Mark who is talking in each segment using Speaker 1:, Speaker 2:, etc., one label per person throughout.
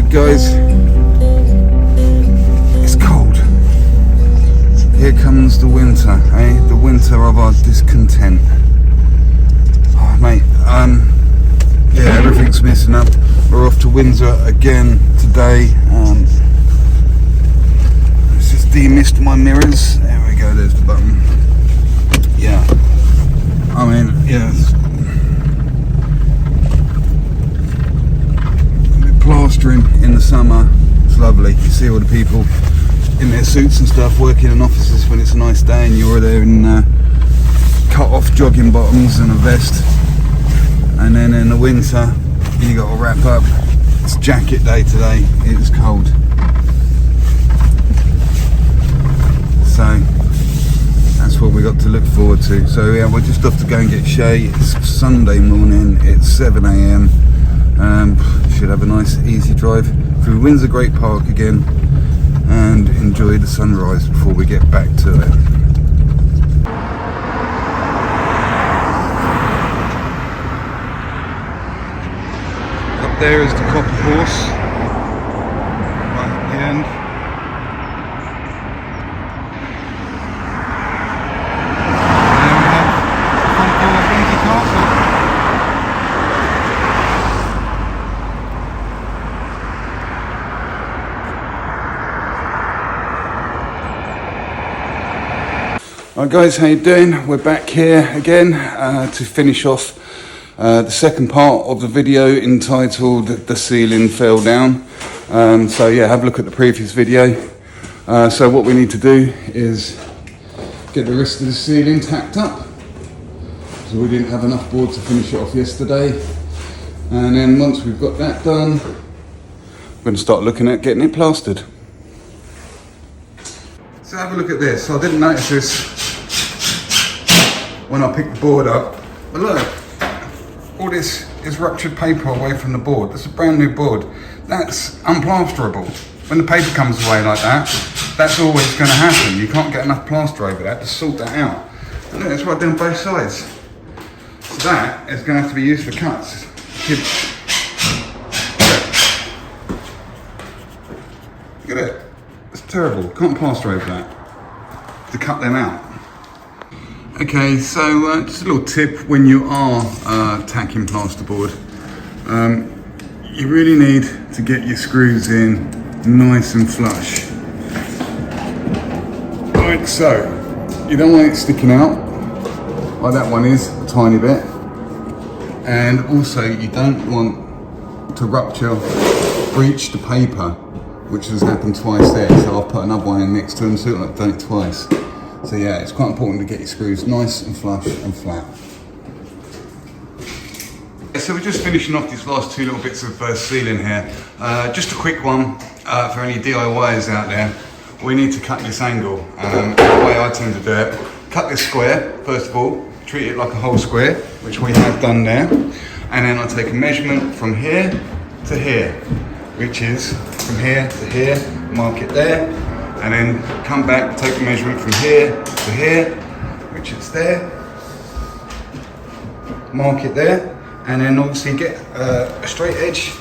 Speaker 1: Guys, it's cold. Here comes the winter, eh? The winter of our discontent. Oh, mate, yeah, everything's messing up. We're off to Windsor again today. Let's just demist my mirrors. There we go, there's the button. Yeah, I mean, yes. Plastering in the summer, it's lovely. You see all the people in their suits and stuff working in offices when it's a nice day, and you're there in cut off jogging bottoms and a vest. And then in the winter you got to wrap up. It's jacket day today. It's cold, so that's what we got to look forward to. So yeah, we're just off to go and get Shay. It's Sunday morning, it's 7 AM. Should have a nice easy drive through Windsor Great Park again and enjoy the sunrise before we get back to it. Up there is the Copper Horse, right at the end. And we have the front door of Windsor Castle. Alright guys, how you doing? We're back here again to finish off the second part of the video entitled The Ceiling Fell Down. So yeah, have a look at the previous video. So what we need to do is get the rest of the ceiling tacked up. So we didn't have enough board to finish it off yesterday. And then once we've got that done, we're going to start looking at getting it plastered. So have a look at this. I didn't notice this when I picked the board up, but look, all this is ruptured paper away from the board. That's a brand new board. That's unplasterable. When the paper comes away like that, that's always going to happen. You can't get enough plaster over that to sort that out. And look, that's right down both sides. So that is going to have to be used for cuts. Look at it. It's terrible. Can't plaster over that. To cut them out. Okay, so just a little tip when you are tacking plasterboard. You really need to get your screws in nice and flush. Like so. You don't want it sticking out, like that one is, a tiny bit. And also you don't want to rupture, breach the paper, which has happened twice there. So I've put another one in next to them, so I've done it twice. So yeah, it's quite important to get your screws nice and flush and flat. So we're just finishing off these last two little bits of ceiling here. Just a quick one for any DIYers out there. We need to cut this angle. The way I tend to do it, cut this square, first of all, treat it like a whole square, which we have done there. And then I take a measurement from here to here, which is from here to here, mark it there. And then come back, take a measurement from here to here, which is there, mark it there, and then obviously get a straight edge,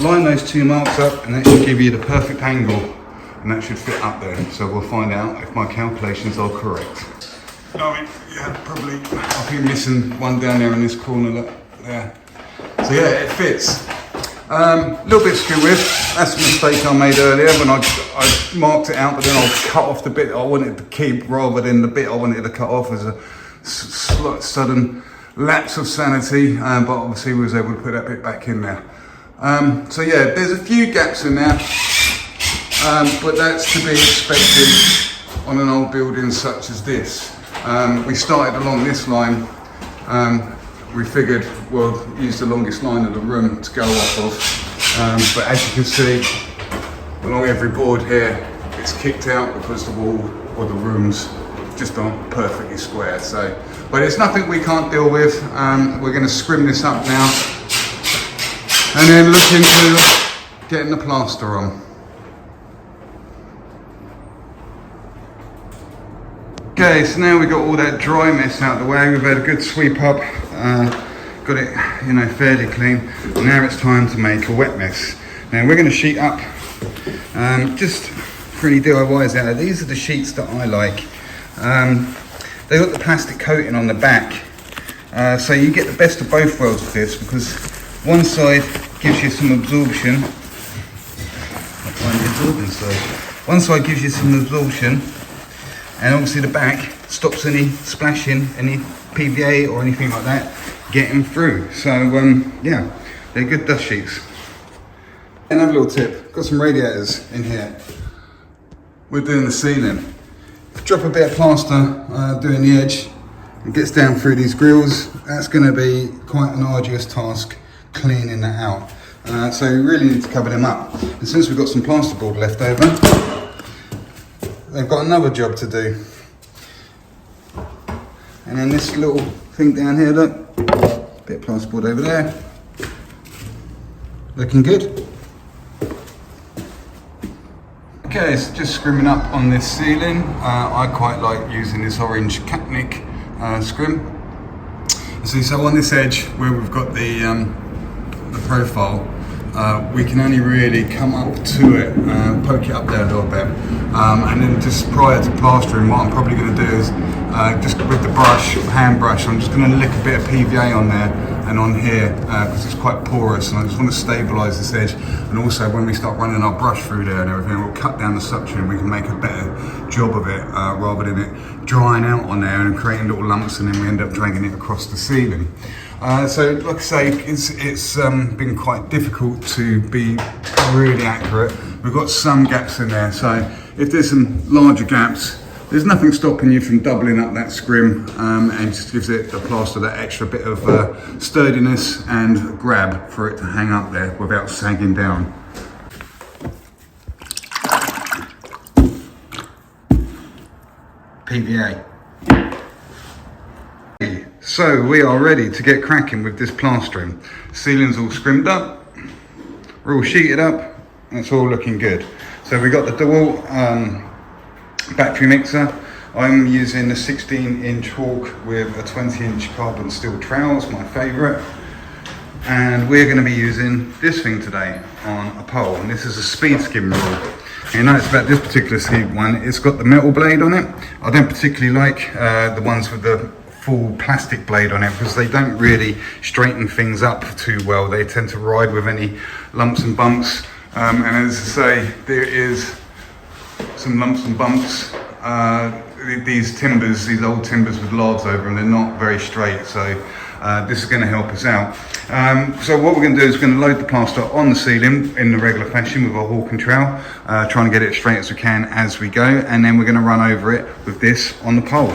Speaker 1: line those two marks up, and that should give you the perfect angle, and that should fit up there. So we'll find out if my calculations are correct. I mean, yeah, probably, I'll be missing one down there in this corner, look, there. So yeah, it fits. Little bit skew width, that's a mistake I made earlier when I marked it out, but then I cut off the bit I wanted to keep rather than the bit I wanted to cut off as a sudden lapse of sanity, but obviously we was able to put that bit back in there. So yeah, there's a few gaps in there, but that's to be expected on an old building such as this. We started along this line. We figured we'll use the longest line of the room to go off of, but as you can see along every board here it's kicked out because the wall or the rooms just aren't perfectly square. So, but it's nothing we can't deal with. We're going to scrim this up now and then look into getting the plaster on. Okay, so now we've got all that dry mess out of the way. We've had a good sweep up, got it, fairly clean. Now it's time to make a wet mess. Now we're going to sheet up, just for any DIYs out there, these are the sheets that I like. They've got the plastic coating on the back, so you get the best of both worlds with this, because one side gives you some absorption. One side gives you some absorption, and obviously the back stops any splashing, any PVA or anything like that getting through. So yeah, they're good dust sheets. Another little tip, got some radiators in here. We're doing the ceiling. Drop a bit of plaster doing the edge, it gets down through these grills. That's going to be quite an arduous task cleaning that out. So we really need to cover them up. And since we've got some plasterboard left over, they've got another job to do. And then this little thing down here, look, bit of plasterboard over there. Looking good. Okay, so just scrimming up on this ceiling. I quite like using this orange Capnic scrim. So on this edge where we've got the profile, we can only really come up to it, poke it up there a little bit, and then just prior to plastering, what I'm probably going to do is just with the brush, hand brush, I'm just going to lick a bit of PVA on there and on here because it's quite porous, and I just want to stabilise this edge. And also when we start running our brush through there and everything, we'll cut down the suction and we can make a better job of it rather than it drying out on there and creating little lumps and then we end up dragging it across the ceiling. So like I say, it's been quite difficult to be really accurate. We've got some gaps in there, so if there's some larger gaps, there's nothing stopping you from doubling up that scrim, and just gives it the plaster that extra bit of sturdiness and grab for it to hang up there without sagging down. PVA. So we are ready to get cracking with this plastering. Ceiling's all scrimmed up, we're all sheeted up, and it's all looking good. So we got the dual battery mixer. I'm using a 16-inch Hawk with a 20-inch carbon steel trowel, it's my favourite. And we're going to be using this thing today on a pole, and this is a speed skim rule. You notice about this particular one, it's got the metal blade on it. I don't particularly like the ones with the full plastic blade on it because they don't really straighten things up too well. They tend to ride with any lumps and bumps, and as I say, there is some lumps and bumps. These timbers, these old timbers with laths over them, they're not very straight, so this is going to help us out. So what we're going to do is we're going to load the plaster on the ceiling in the regular fashion with our Hawk and trowel, trying to get it as straight as we can as we go, and then we're going to run over it with this on the pole.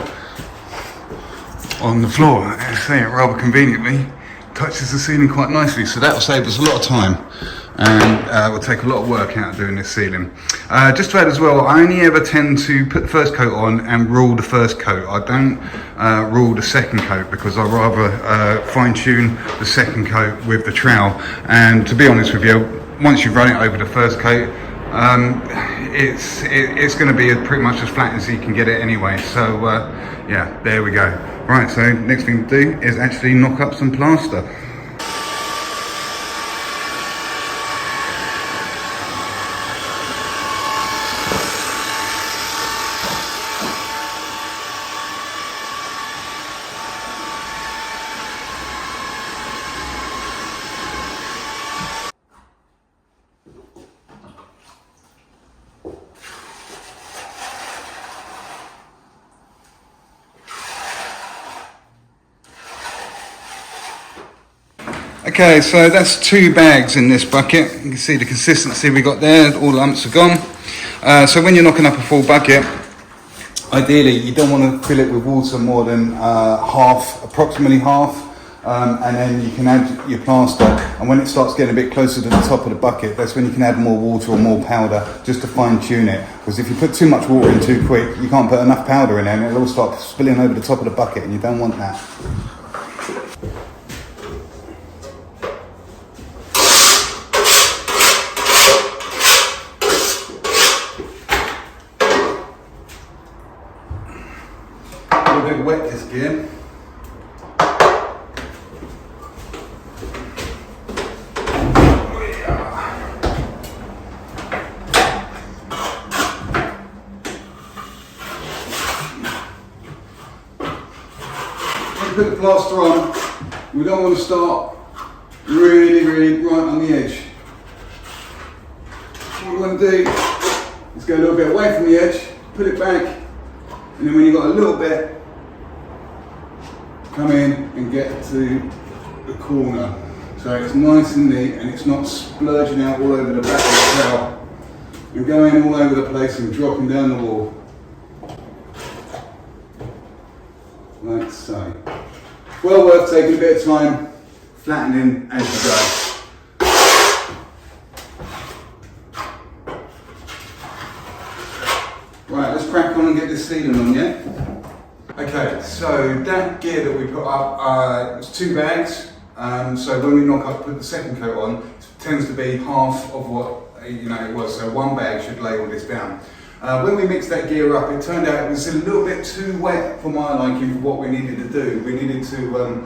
Speaker 1: On the floor, I say it rather conveniently, touches the ceiling quite nicely, so that will save us a lot of time and will take a lot of work out of doing this ceiling. Just to add as well, I only ever tend to put the first coat on and rule the first coat. I don't rule the second coat because I rather fine tune the second coat with the trowel. And to be honest with you, once you've run it over the first coat, it's going to be pretty much as flat as you can get it anyway. So yeah, there we go. Right, so next thing to do is actually knock up some plaster. Okay, so that's 2 bags in this bucket. You can see the consistency we got there, all the lumps are gone. So when you're knocking up a full bucket, ideally you don't want to fill it with water more than half, approximately half, and then you can add your plaster, and when it starts getting a bit closer to the top of the bucket, that's when you can add more water or more powder just to fine tune it, because if you put too much water in too quick, you can't put enough powder in there and it'll all start spilling over the top of the bucket, and you don't want that. A bit wet this gear. put the plaster on, we don't want to start really right on the edge. What we want to do is go a little bit away from the edge, put it back, and then when you've got a little bit, come in and get to the corner. So it's nice and neat and it's not splurging out all over the back of the trowel and going all over the place and dropping down the wall. Like so. Well worth taking a bit of time, flattening as you go. Right, let's crack on and get this ceiling on, yeah? Okay, so that gear that we put up, it's 2 bags. So when we knock up, put the second coat on, it tends to be half of what it was. So 1 bag should lay all this down. When we mixed that gear up, it turned out it was a little bit too wet for my liking for what we needed to do. We needed to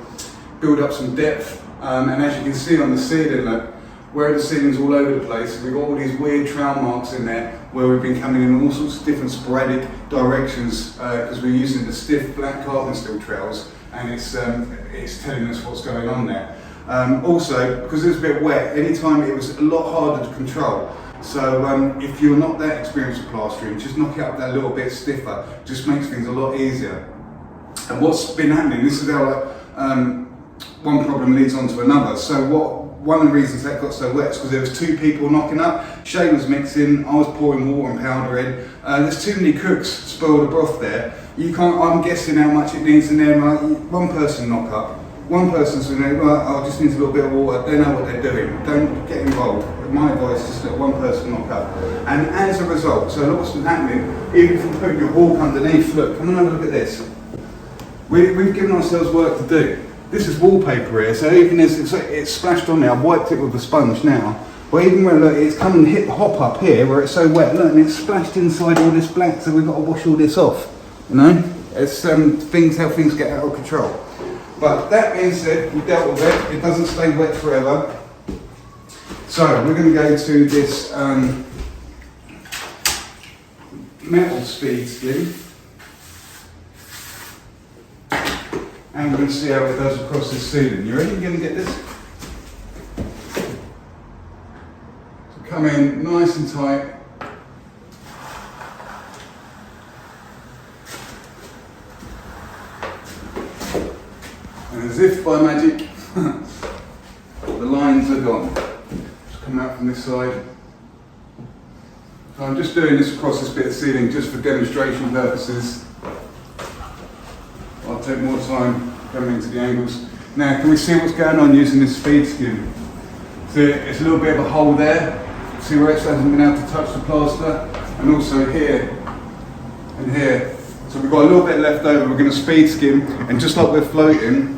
Speaker 1: build up some depth, and as you can see on the ceiling, look, where the ceiling's all over the place, we've got all these weird trowel marks in there where we've been coming in all sorts of different sporadic directions because we're using the stiff black carbon steel trowels, and it's telling us what's going on there. Also, because it was a bit wet, anytime it was a lot harder to control. So if you're not that experienced with plastering, just knock it up that little bit stiffer, just makes things a lot easier. And what's been happening, this is how one problem leads on to another. So one of the reasons that got so wet is because there was 2 people knocking up. Shay was mixing, I was pouring water and powder in. There's too many cooks spoil the broth there. You can't. I'm guessing how much it needs, and then like, one person knock up. One person's going to go, right, I just need a little bit of water. They know what they're doing. Don't get involved. My advice is just let one person knock up. And as a result, so what's been happening, even if you put your walk underneath, look, come and have a look at this. We've given ourselves work to do. This is wallpaper here, so even as it's splashed on there, I've wiped it with a sponge now. But even where, look, it's come and hit the hop up here where it's so wet, look, and it's splashed inside all this black, so we've got to wash all this off. You know? It's how things get out of control. But that being said, we dealt with it. It doesn't stay wet forever. So we're going to go to this metal speed skin, and we're going to see how it does across this ceiling. You ready? You're going to get this? So come in nice and tight. And as if by magic, the lines are gone. Just come out from this side. So I'm just doing this across this bit of ceiling just for demonstration purposes. I'll take more time coming into the angles. Now, can we see what's going on using this speed skin? So it's a little bit of a hole there. See where it hasn't been able to touch the plaster, and also here and here. So we've got a little bit left over. We're going to speed skim, and just like we're floating,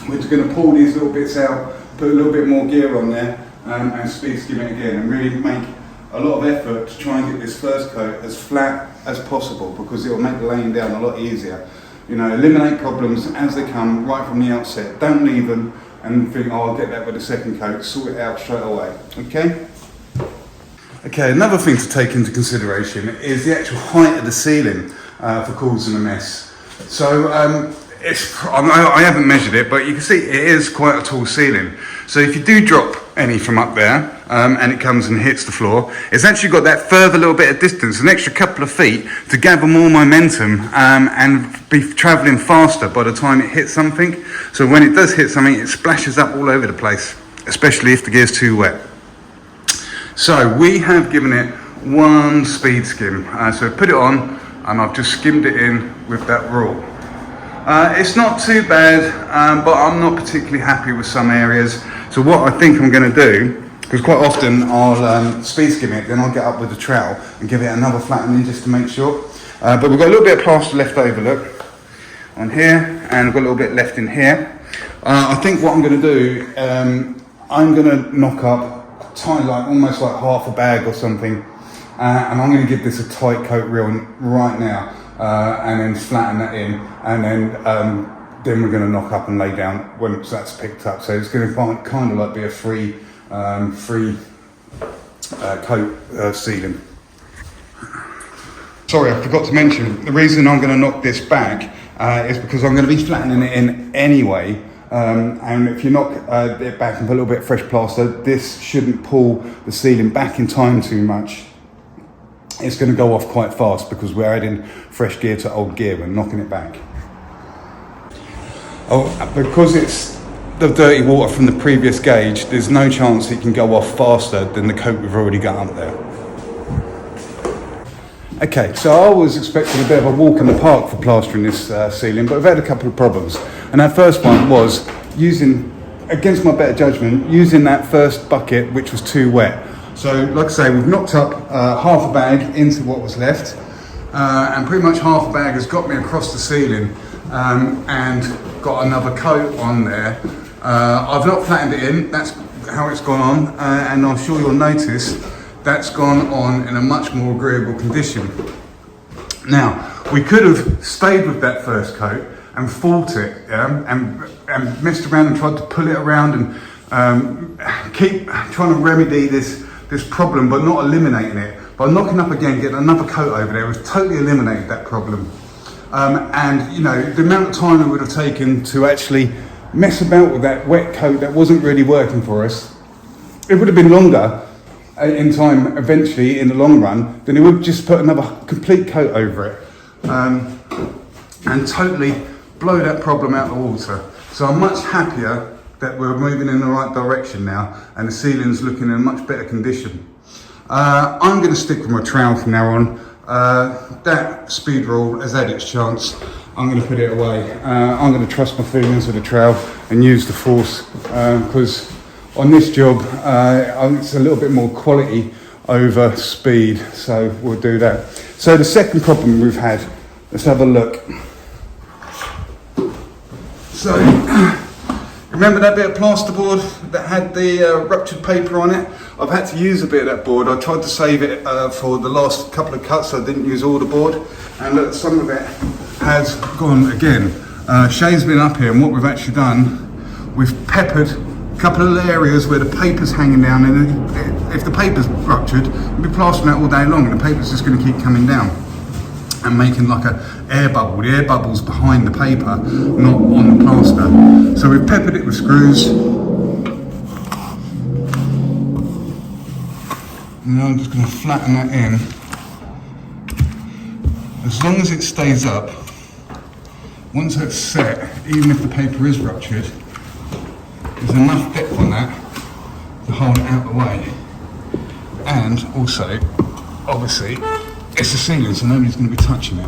Speaker 1: we're just going to pull these little bits out, put a little bit more gear on there, and speed skim it again, and really make a lot of effort to try and get this first coat as flat as possible, because it will make the laying down a lot easier. You know, eliminate problems as they come right from the outset. Don't leave them and think, oh, I'll get that with the second coat. Sort it out straight away. Okay? Okay, another thing to take into consideration is the actual height of the ceiling for causing a mess. So I haven't measured it, but you can see it is quite a tall ceiling. So if you do drop any from up there and it comes and hits the floor, it's actually got that further little bit of distance, an extra couple of feet to gather more momentum and be travelling faster by the time it hits something. So when it does hit something, it splashes up all over the place, especially if the gear's too wet. So we have given it 1 speed skim. So put it on, and I've just skimmed it in with that rule. It's not too bad, but I'm not particularly happy with some areas. So what I think I'm going to do, because quite often I'll speed skim it, then I'll get up with the trowel and give it another flattening just to make sure. But we've got a little bit of plaster left over, look, on here, and I've got a little bit left in here. I think what I'm going to do, I'm going to knock up almost like half a bag or something, and I'm going to give this a tight coat right now, and then flatten that in, and then we're going to knock up and lay down once that's picked up. So it's going to kind of like be a free coat ceiling. Sorry, I forgot to mention, the reason I'm going to knock this back is because I'm going to be flattening it in anyway. And if you knock it back and put a little bit of fresh plaster, this shouldn't pull the ceiling back in time too much. It's going to go off quite fast because we're adding fresh gear to old gear and knocking it back. Oh, because it's the dirty water from the previous gauge, there's no chance it can go off faster than the coat we've already got up there. Okay, so I was expecting a bit of a walk in the park for plastering this ceiling, but I've had a couple of problems. And that first one was using, against my better judgment, using that first bucket which was too wet. So, like I say, we've knocked up half a bag into what was left, and pretty much half a bag has got me across the ceiling and got another coat on there. I've not flattened it in, that's how it's gone on, and I'm sure you'll notice that's gone on in a much more agreeable condition. Now, we could have stayed with that first coat and fought it, and messed around and tried to pull it around and keep trying to remedy this problem, but not eliminating it. By knocking up again, getting another coat over there, we've totally eliminated that problem. And you know, the amount of time it would have taken to actually mess about with that wet coat that wasn't really working for us, it would have been longer in time eventually in the long run than it would just put another complete coat over it and totally blow that problem out of the water. So I'm much happier that we're moving in the right direction now and the ceiling's looking in a much better condition. I'm going to stick with my trowel from now on. That speed rule has had its chance. I'm going to put it away. I'm going to trust my feelings with the trowel and use the force because on this job it's a little bit more quality over speed, so we'll do that. So the second problem we've had, let's have a look. So remember that bit of plasterboard that had the ruptured paper on it? I've had to use a bit of that board. I tried to save it for the last couple of cuts, so I didn't use all the board. And look, some of it has gone again. Shay's been up here, and what we've actually done, we've peppered a couple of areas where the paper's hanging down, and if the paper's ruptured, we'll be plastering that all day long, and the paper's just going to keep coming down and making like a air bubble. The air bubble's behind the paper, not on the plaster. So we've peppered it with screws. And I'm just going to flatten that in. As long as it stays up, once it's set, even if the paper is ruptured, there's enough depth on that to hold it out of the way. And also, obviously, it's a ceiling, so nobody's going to be touching it.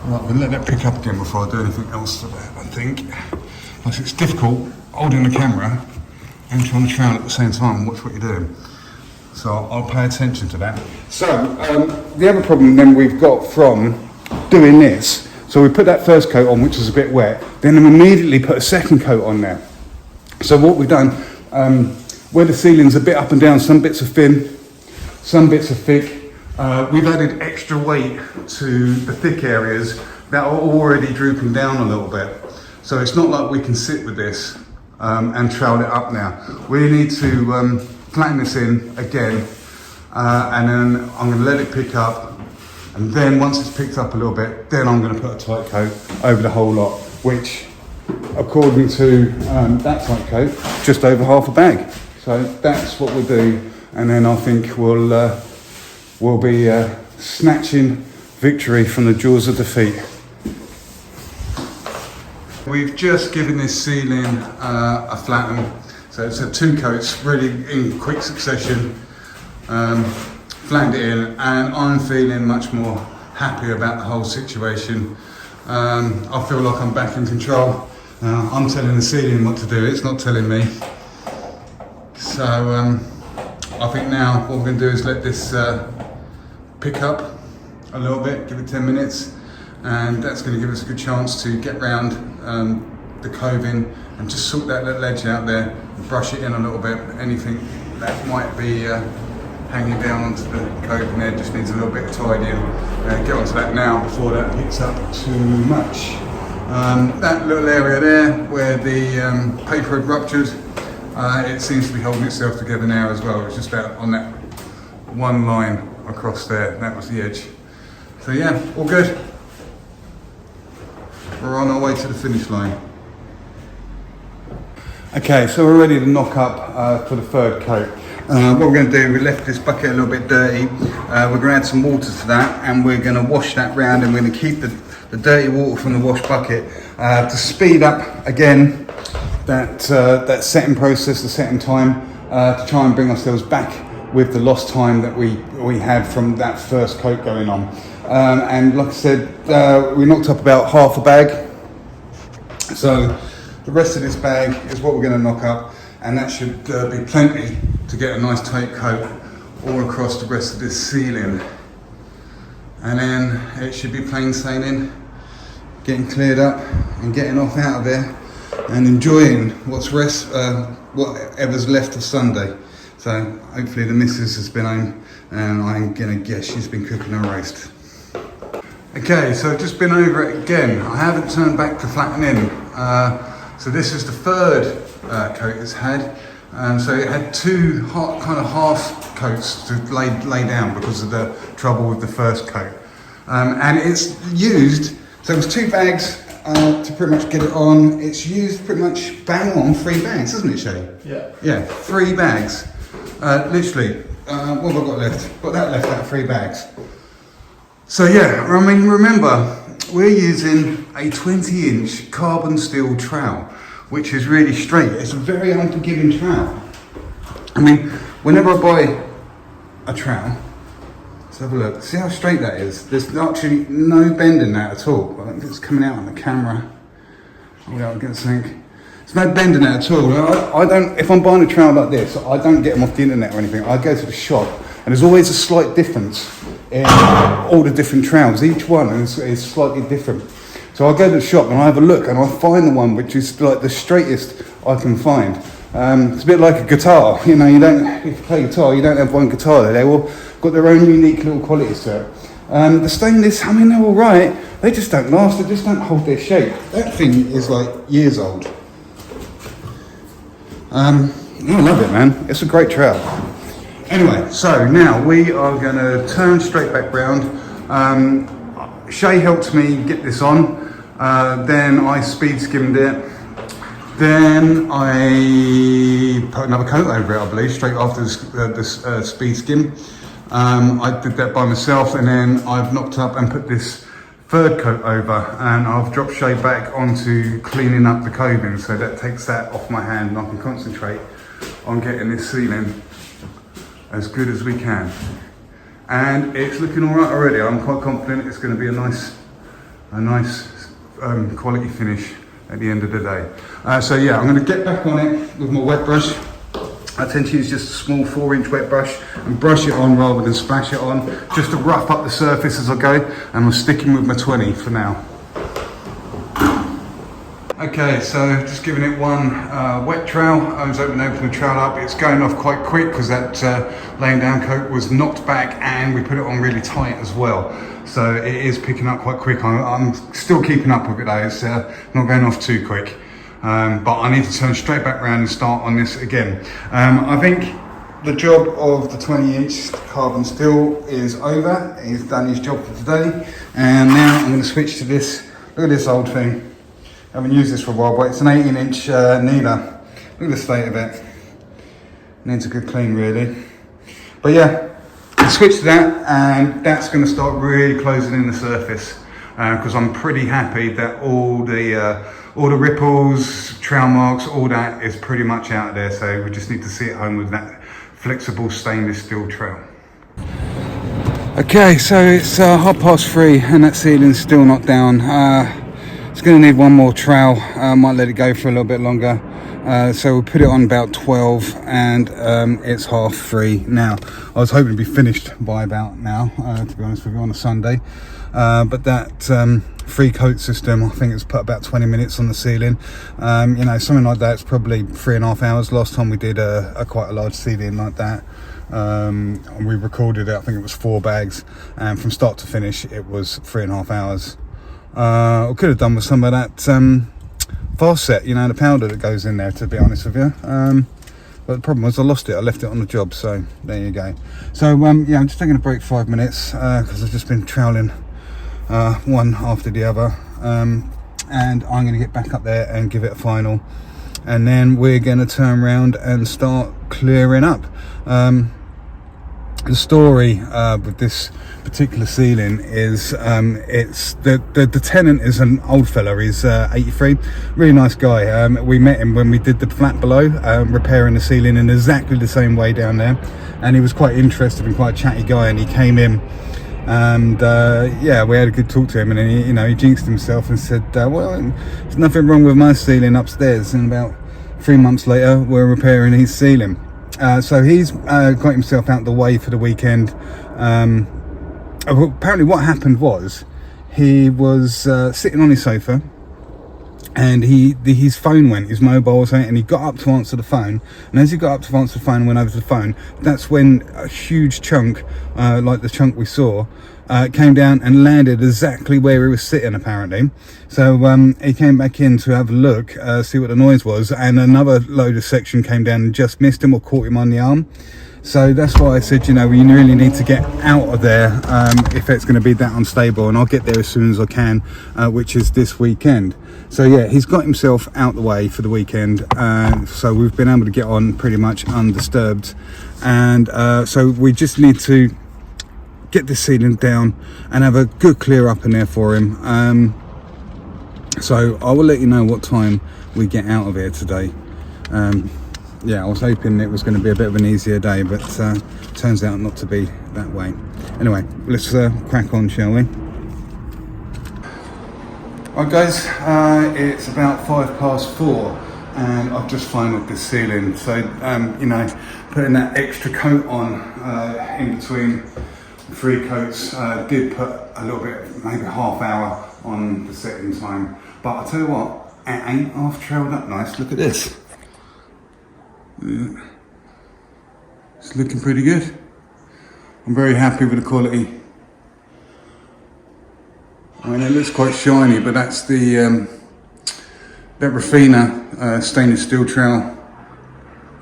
Speaker 1: Right, we'll let that pick up again before I do anything else to that, I think. Because it's difficult holding the camera and trying to trowel at the same time and watch what you're doing. So I'll pay attention to that. So, the other problem then we've got from doing this, so we put that first coat on, which was a bit wet, then immediately put a second coat on there. So what we've done, where the ceiling's a bit up and down, some bits are thin, some bits are thick, we've added extra weight to the thick areas that are already drooping down a little bit. So it's not like we can sit with this and trowel it up now. We need to flatten this in again, and then I'm going to let it pick up, and then once it's picked up a little bit, then I'm going to put a tight coat over the whole lot, which according to that tight coat, just over half a bag. So that's what we'll do, and then I think we'll be snatching victory from the jaws of defeat. We've just given this ceiling a flatten, so it's 2 coats really in quick succession, flattened it in, and I'm feeling much more happy about the whole situation. I feel like I'm back in control. I'm telling the ceiling what to do, it's not telling me. So I think now what we're going to do is let this pick up a little bit, give it 10 minutes, and that's going to give us a good chance to get round the coving and just sort that little edge out there and brush it in a little bit. Anything that might be hanging down onto the coving there just needs a little bit of tidying. Get onto that now before that picks up too much. That little area there where the paper had ruptured, it seems to be holding itself together now as well. It's just about on that one line across there, that was the edge. So yeah, all good. we're on our way to the finish line. Okay, so we're ready to knock up for the third coat. What we're going to do, we left this bucket a little bit dirty. We're going to add some water to that, and we're going to wash that round, and we're going to keep the dirty water from the wash bucket to speed up again that setting process, the setting time, to try and bring ourselves back with the lost time that we had from that first coat going on. And like I said, we knocked up about half a bag. So the rest of this bag is what we're going to knock up, and that should be plenty to get a nice tight coat all across the rest of this ceiling. And then it should be plain sailing, getting cleared up and getting off out of there and enjoying whatever's left of Sunday. So hopefully the missus has been home, and I'm gonna guess she's been cooking a roast. Okay, so I've just been over it again. I haven't turned back to flattening. So this is the third coat it's had. So it had two kind of half coats to lay down because of the trouble with the first coat. And it's used, so it was 2 bags to pretty much get it on. It's used pretty much bang on 3 bags, isn't it, Shay?
Speaker 2: Yeah.
Speaker 1: Yeah, 3 bags. Literally, what have I got left? Got that left out of 3 bags. So yeah, I mean, remember, we're using a 20-inch carbon steel trowel, which is really straight. It's a very unforgiving trowel. I mean, whenever I buy a trowel, let's have a look. See how straight that is? There's actually no bend in that at all. I think it's coming out on the camera. Without getting something. There's no bend in that at all. I don't, if I'm buying a trowel like this, I don't get them off the internet or anything. I go to the shop, and there's always a slight difference in all the different trowels. Each one is slightly different. So I'll go to the shop and I have a look, and I'll find the one which is like the straightest I can find. It's a bit like a guitar, you know, if you play guitar, you don't have one guitar there. They've all got their own unique little qualities to it. The stainless, I mean, they're all right. They just don't last, they just don't hold their shape. That thing is like years old. I love it, man. It's a great trowel. Anyway, so now we are going to turn straight back round. Shay helped me get this on, then I speed skimmed it, then I put another coat over it, I believe, straight after this speed skim. I did that by myself, and then I've knocked up and put this third coat over, and I've dropped Shay back onto cleaning up the coving, so that takes that off my hand and I can concentrate on getting this ceiling as good as we can. And it's looking all right already. I'm quite confident it's going to be a nice quality finish at the end of the day. So yeah, I'm going to get back on it with my wet brush. I tend to use just a small 4-inch wet brush and brush it on rather than splash it on, just to rough up the surface as I go, and I'm sticking with my 20 for now. Okay, so just giving it one wet trowel. I was opening the trowel up. It's going off quite quick because that laying down coat was knocked back, and we put it on really tight as well. So it is picking up quite quick. I'm still keeping up with it though. It's not going off too quick. But I need to turn straight back around and start on this again. I think the job of the 20-inch carbon steel is over. He's done his job for today. And now I'm going to switch to this. Look at this old thing. I haven't used this for a while, but it's an 18-inch kneader. Look at the state of it. Needs a good clean, really. But yeah, I'll switch to that, and that's going to start really closing in the surface, because I'm pretty happy that all the ripples, trowel marks, all that is pretty much out of there. So we just need to see it home with that flexible stainless steel trowel. Okay, so it's 3:30 and that ceiling's still not down. It's going to need one more trowel. Might let it go for a little bit longer. So we'll put it on about 12, and it's 3:30 now. I was hoping to be finished by about now, to be honest with you, on a Sunday. But that 3-coat system, I think it's put about 20 minutes on the ceiling. You know, something like that's probably 3.5 hours. Last time we did quite a large ceiling like that, and we recorded it, I think it was 4 bags, and from start to finish it was 3.5 hours. I could have done with some of that fast set, you know, the powder that goes in there, to be honest with you. But the problem was I lost it. I left it on the job, so there you go. So yeah, I'm just taking a break 5 minutes because I've just been troweling one after the other. and I'm going to get back up there and give it a final, and then we're going to turn around and start clearing up. The story with this particular ceiling is it's the tenant is an old fella. He's 83, really nice guy. We met him when we did the flat below, repairing the ceiling in exactly the same way down there, and he was quite interested and quite a chatty guy, and he came in and yeah, we had a good talk to him, and then he jinxed himself and said, well, there's nothing wrong with my ceiling upstairs. And about 3 months later, we're repairing his ceiling. So he's got himself out the way for the weekend. Apparently what happened was he was sitting on his sofa, and his phone went, his mobile or something, and he got up to answer the phone, and as he got up to answer the phone and went over to the phone, that's when a huge chunk, like the chunk we saw, came down and landed exactly where he was sitting, apparently. So he came back in to have a look, see what the noise was, and another load of section came down and just missed him or caught him on the arm. So that's why I said, we really need to get out of there if it's going to be that unstable, and I'll get there as soon as I can, which is this weekend. So yeah, he's got himself out the way for the weekend, so we've been able to get on pretty much undisturbed, and so we just need to get this ceiling down and have a good clear up in there for him. So I will let you know what time we get out of here today. Yeah, I was hoping it was going to be a bit of an easier day, but turns out not to be that way. Anyway, let's crack on, shall we? Right guys, it's about 4:05, and I've just finalled this ceiling. So putting that extra coat on in between 3 coats did put a little bit, maybe half hour on the setting time, but I'll tell you what, it ain't half trailed up nice. Look at this. It's looking pretty good. I'm very happy with the quality. I mean, it looks quite shiny, but that's the that Rafina stainless steel trowel.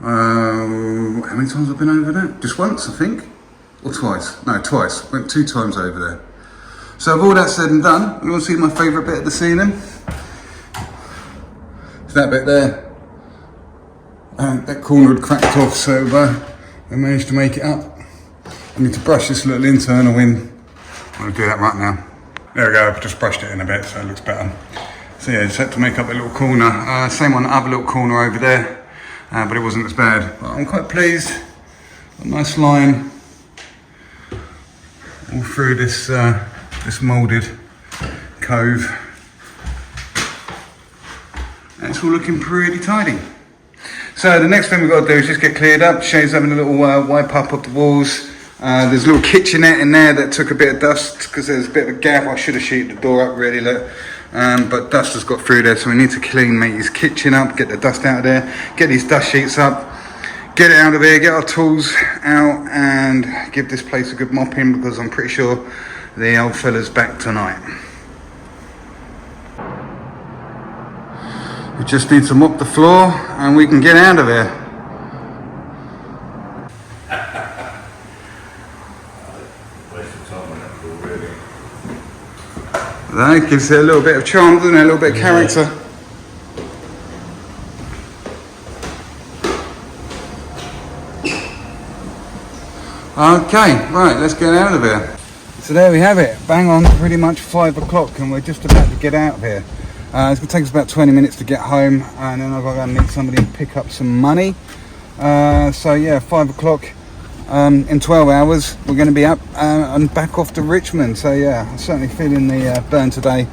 Speaker 1: How many times have I been over that? Just once, I think, or twice. No, twice. Went 2 times over there. So with all that said and done, you want to see my favourite bit of the ceiling? It's that bit there. That corner had cracked off, so I managed to make it up. I need to brush this little internal in. I'm going to do that right now. There we go, I've just brushed it in a bit so it looks better. So yeah, just had to make up a little corner. Same on the other little corner over there, but it wasn't as bad. But I'm quite pleased. A nice line all through this this moulded cove. And it's all looking pretty tidy. So the next thing we've got to do is just get cleared up. Shay's having a little wipe up of the walls. There's a little kitchenette in there that took a bit of dust because there's a bit of a gap. I should have sheeted the door up really, look. But dust has got through there, so we need to clean mate's kitchen up, get the dust out of there, get these dust sheets up, get it out of here, get our tools out, and give this place a good mopping, because I'm pretty sure the old fella's back tonight. We just need to mop the floor and we can get out of here. That gives it a little bit of charm, doesn't it? A little bit of character. Okay, right, let's get out of here. So there we have it, bang on, pretty much 5 o'clock, and we're just about to get out of here. It's going to take us about 20 minutes to get home, and then I've got to go and meet somebody and pick up some money. So yeah, 5 o'clock. In 12 hours we're going to be up and back off to Richmond. So yeah, I'm certainly feeling the burn today.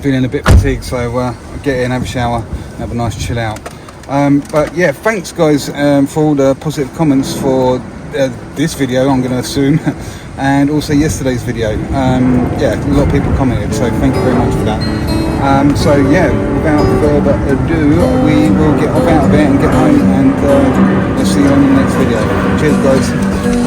Speaker 1: Feeling a bit fatigued, so I'll get in, have a shower, have a nice chill out. But yeah, thanks guys for all the positive comments for this video, I'm going to assume, and also yesterday's video. Yeah, a lot of people commented, so thank you very much for that. So yeah, without further ado, we will get off out of here and get home, and I'll see you on the next video. Cheers guys.